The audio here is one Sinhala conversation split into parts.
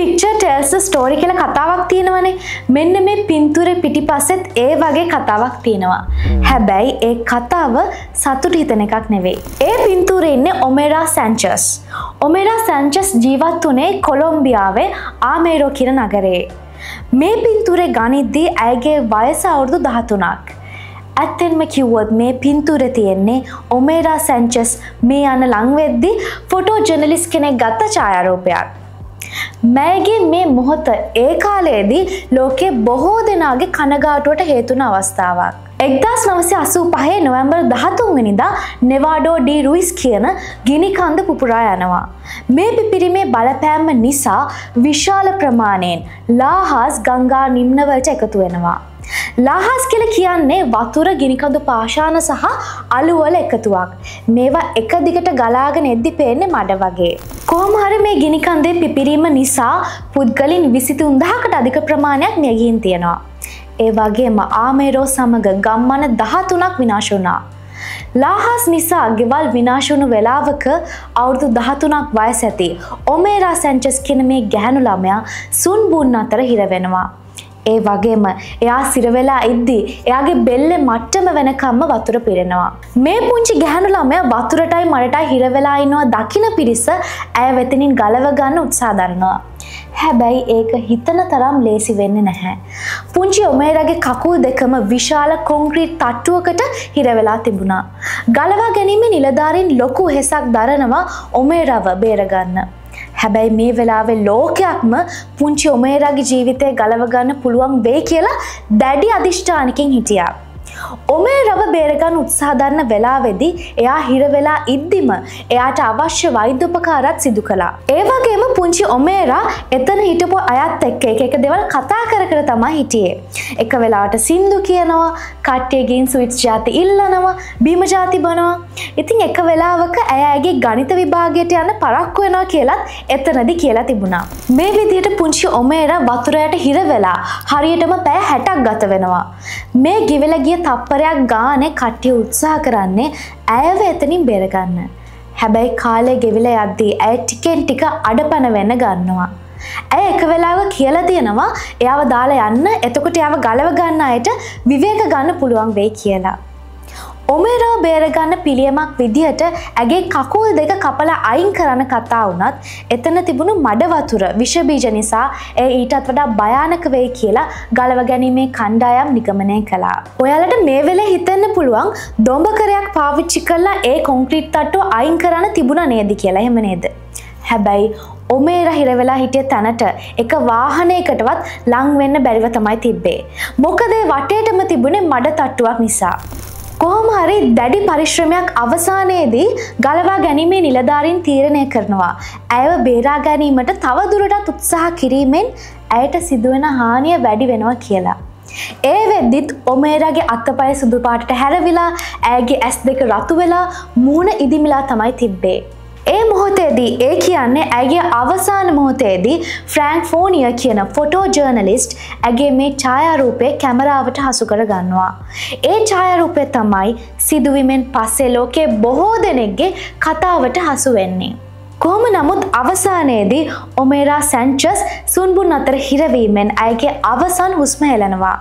picture tells the story කියලා කතාවක් තියෙනවනේ. මෙන්න මේ පින්තූරේ පිටිපස්සෙත් ඒ වගේ කතාවක් තියෙනවා. හැබැයි ඒ කතාව සතුට හිතන එකක් නෙවෙයි. ඒ පින්තූරේ ඉන්නේ ඔමෙරා සැන්චස්. ඔමෙරා සැන්චස් ජීවත් වුණේ කොලොම්බියාවේ ආමේරෝ කියන නගරයේ. මේ පින්තූරේ ගනිද්දී ඇයගේ වයස අවුරුදු 13ක්. ඇත්තෙන්ම කිව්වොත් මේ පින්තූරේ තියෙන්නේ ඔමෙරා සැන්චස් මේ යන ලං වෙද්දී ෆොටෝ ජර්නලිස්ට් කෙනෙක් ගත්ත ඡායාරූපයක්. මෑගේ මේ මොහොත ඒ කාලයේදී ලෝකයේ බොහෝ දෙනාගේ කනගාටුවට හේතු වුණ අවස්ථාවක්. 1985 නොවැම්බර් 13 වෙනිදා නෙවාඩෝ ඩි රුයිස් කියන ගිනි කන්ද පුපුරා යනවා. මේ පිපිරීමේ බලපෑම නිසා විශාල ප්‍රමාණයෙන් ලාහස් ගංගා නිම්නවලට එකතු වෙනවා. ලාහස් කියලා කියන්නේ වතුර ගිනිකඳු පාෂාණ සහ අලු වල එකතුවක්. මේවා එක දිගට ගලාගෙන එද්දි පේන්නේ මඩ වගේ. කොහොම හරි මේ ගිනිකඳේ පිපිරීම නිසා පුද්ගලින් 23000කට අධික ප්‍රමාණයක් මිය ගින් තියෙනවා. ඒ වගේම ආමේරෝ සමග ගම්මන 13ක් විනාශ වුණා. ලාහස් නිසා ගෙවල් විනාශ වුණු වෙලාවක අවුරුදු 13ක් වයස ඇති ඔමෙරා සැන්චස් කියන මේ ගැහැණු ළමයා සුන්බුන් අතර හිර වෙනවා. ඒ වගේම එයා සිර වෙලා ඉද්දී එයාගේ බෙල්ලේ මට්ටම වෙනකම්ම වතුර පිරෙනවා. මේ පුංචි ගැහැණු ළමයා වතුරටයි මඩටයි හිර වෙලා ඉනවා දකින පිරිස ඇය වෙතනින් ගලව ගන්න උත්සාහ දරනවා. හැබැයි ඒක හිතන තරම් ලේසි වෙන්නේ නැහැ. පුංචි ඔමෙරාගේ කකුල් දෙකම විශාල කොන්ක්‍රීට් තට්ටුවකට හිර වෙලා තිබුණා. ගලවා ගැනීමේ නිලධාරීන් ලොකු වෙහෙසක් දරනවා ඔමෙරාව බේරගන්න. හැබැයි මේ වෙලාවේ ලෝකයක්ම පුංචි ඔමෙරාගේ ජීවිතය ගලව ගන්න පුළුවන් වෙයි කියලා දැඩි අදිෂ්ඨානකින් හිටියා. ඔමෙරාව බේරගන්න උත්සාහ දරන වෙලාවේදී එයා හිර වෙලා ඉද්දිම එයාට අවශ්‍ය වෛද්‍ය උපකාරات සිදු කළා. ඒ වගේම පුංචි ඔමෙරා එතන හිටපු අයත් එක්ක එක දේවල් කතා කර කර තමයි හිටියේ. එක වෙලාවට සින්දු කියනවා, කට්ටියකින් ස්විට්ස් ಜಾති ඉල්ලනවා, බීම ಜಾති බනවා. ඉතින් එක වෙලාවක ඇයගේ ගණිත විභාගයට යන්න පරක්කු වෙනවා කියලාත් එතනදී කියලා තිබුණා. මේ විදිහට පුංචි ඔමෙරා වතුරයට හිර වෙලා හරියටම පැය 60ක් ගත වෙනවා. මේ ගිවිලා ගිය තප්පරයක් ගානේ කට්ටිය උත්සාහ කරන්නේ ඇයව එතනින් බේරගන්න. හැබැයි කාලය ගෙවිලා යද්දී ඇය ටිකෙන් ටික අඩපණ වෙන්න ගන්නවා. ඇය එක වෙලාවක කියලා තියෙනවා එයාව දාලා යන්න, එතකොට එයාව ගලව ගන්න අයට විවේක ගන්න පුළුවන් වෙයි කියලා. ඔමෙරා බේරගන්න පිළියමක් විදිහට ඇගේ කකුල් දෙක කපලා අයින් කරන කතා වුණත් එතන තිබුණු මඩ වතුර විෂ බීජ නිසා ඒ ඊටත් වඩා භයානක වෙයි කියලා ගලව ගැනීමේ කණ්ඩායම් නිගමනය කළා. ඔයාලට මේ වෙලේ හිතෙන්න පුළුවන් දොඹකරයක් පාවිච්චි කරලා ඒ කොන්ක්‍රීට් තට්ටුව අයින් කරන්න තිබුණා නේද කියලා. එහෙම නේද? හැබැයි ඔමෙරා හිර වෙලා හිටිය තැනට එක වාහනයකටවත් ලං වෙන්න බැරිව තමයි තිබ්බේ. මොකද ඒ වටේටම තිබුණේ මඩ තට්ටුවක් නිසා. කොහොම හරි දැඩි පරිශ්‍රමයක් අවසානයේදී ගලවා ගැනීමේ නිලධාරීන් තීරණය කරනවා ඇයව බේරා ගැනීමට තව දුරටත් උත්සාහ කිරීමෙන් ඇයට සිදුවෙන හානිය වැඩි වෙනවා කියලා. ඒ වෙද්දිත් ඔමෙරාගේ අත්පය සුදු පාටට හැරවිලා ඇයගේ ඇස් දෙක රතු වෙලා මූණ ඉදිමිලා තමයි තිබ්බේ. ඒ මොහොතේදී ඒ කියන්නේ ඇගේ අවසාන මොහොතේදී ෆ්‍රැන්ක් ෆෝනියර් කියන ෆොටෝ ජර්නලිස්ට් ඇගේ මේ ඡායාරූපය කැමරාවට හසු කර ගන්නවා. ඒ ඡායාරූපය තමයි සිදුවීමෙන් පස්සේ ලෝකයේ බොහෝ දෙනෙක්ගේ කතාවට හසු වෙන්නේ. කොහොම නමුත් අවසානයේදී ඔමෙරා සැන්චස් සුන්බුන් අතර හිරවීමෙන් ඇයගේ අවසන් හුස්ම හෙළනවා.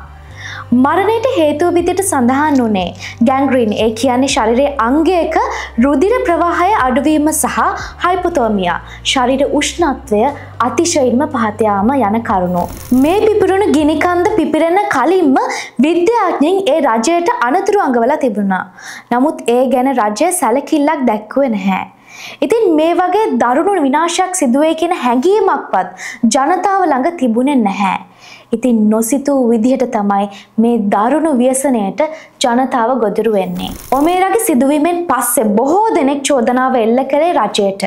මරණයට හේතුව විදිහට සඳහන් වුණේ ගැන්ග්‍රීන්, ඒ කියන්නේ ශරීරයේ අංගයක රුධිර ප්‍රවාහය අඩුවීම සහ හයිපොතර්මියා, ශරීර උෂ්ණත්වය අතිශයින්ම පහත යාම යන කරුණු. මේ පිපිරුණු ගිනිකන්ද පිපිරෙන කලින්ම විද්‍යාඥයින් ඒ රජයට අනතුරු අඟවලා තිබුණා. නමුත් ඒ ගැන රජය සැලකිල්ලක් දැක්වුවේ නැහැ. ඉතින් මේ වගේ දරුණු විනාශයක් සිදුවේ කියන හැඟීමක්වත් ජනතාව ළඟ තිබුණේ නැහැ. ඉතින් නොසිතූ විදිහට තමයි මේ දරුණු ව්‍යසනයට ජනතාව ගොදුරු වෙන්නේ. ඔමෙරාගේ සිදුවීමෙන් පස්සේ බොහෝ දෙනෙක් චෝදනාව එල්ල කළේ රජයට.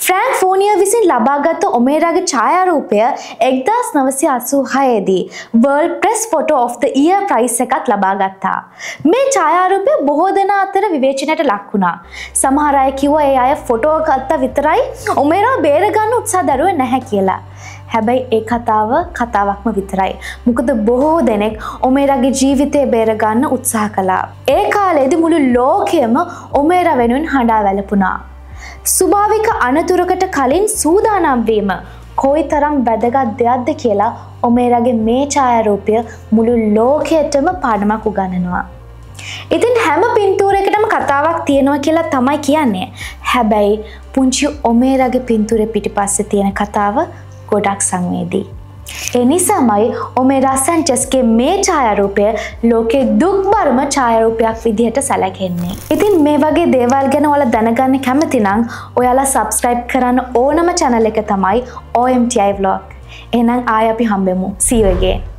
ෆ්‍රැන්ක් ෆෝනියර් විසින් ලබාගත් ඔමෙරාගේ ඡායාරූපය 1986 දී World Press Photo of the Year prize එකක් ලබා ගත්තා. මේ ඡායාරූපය බොහෝ දෙනා අතර විවේචනයට ලක් වුණා. සමහර අය කිව්වා ඒ අය ෆොටෝ ගත්තා විතරයි ඔමෙරා බේර ගන්න උත්සාහ දරුවේ නැහැ කියලා. හැබැයි ඒ කතාවක්ම විතරයි. මොකද බොහෝ දෙනෙක් ඔමෙරාගේ ජීවිතය බේර ගන්න උත්සාහ කළා. ඒ කාලේදී මුළු ලෝකෙම ඔමෙරා වෙනුවෙන් හඬා වැළපුණා. ස්වභාවික අනතුරකට කලින් සූදානම් වීම කොයිතරම් වැදගත් දෙයක්ද කියලා ඔමේරාගේ මේ ඡායාරූපය මුළු ලෝකයටම පාඩමක් උගන්වනවා. ඉතින් හැම පින්තූරයකටම කතාවක් තියෙනවා කියලා තමයි කියන්නේ. හැබැයි පුංචි ඔමේරාගේ පින්තූරේ පිටිපස්සේ තියෙන කතාව ගොඩක් සංවේදී. ඒ නිසාමයි ඔමේරා සැන්චස්ගේ මේ ඡායාරූපය ලෝකේ දුක්බරම ඡායාරූපයක් විදිහට සැලකෙන්නේ. ඉතින් මේ වගේ දේවල් ගැන ඔයාලා දැනගන්න කැමති නම් ඔයාලා subscribe කරන්න ඕනම channel එක තමයි OMTI vlog. එහෙනම් ආයෙ අපි හම්බෙමු. See you again.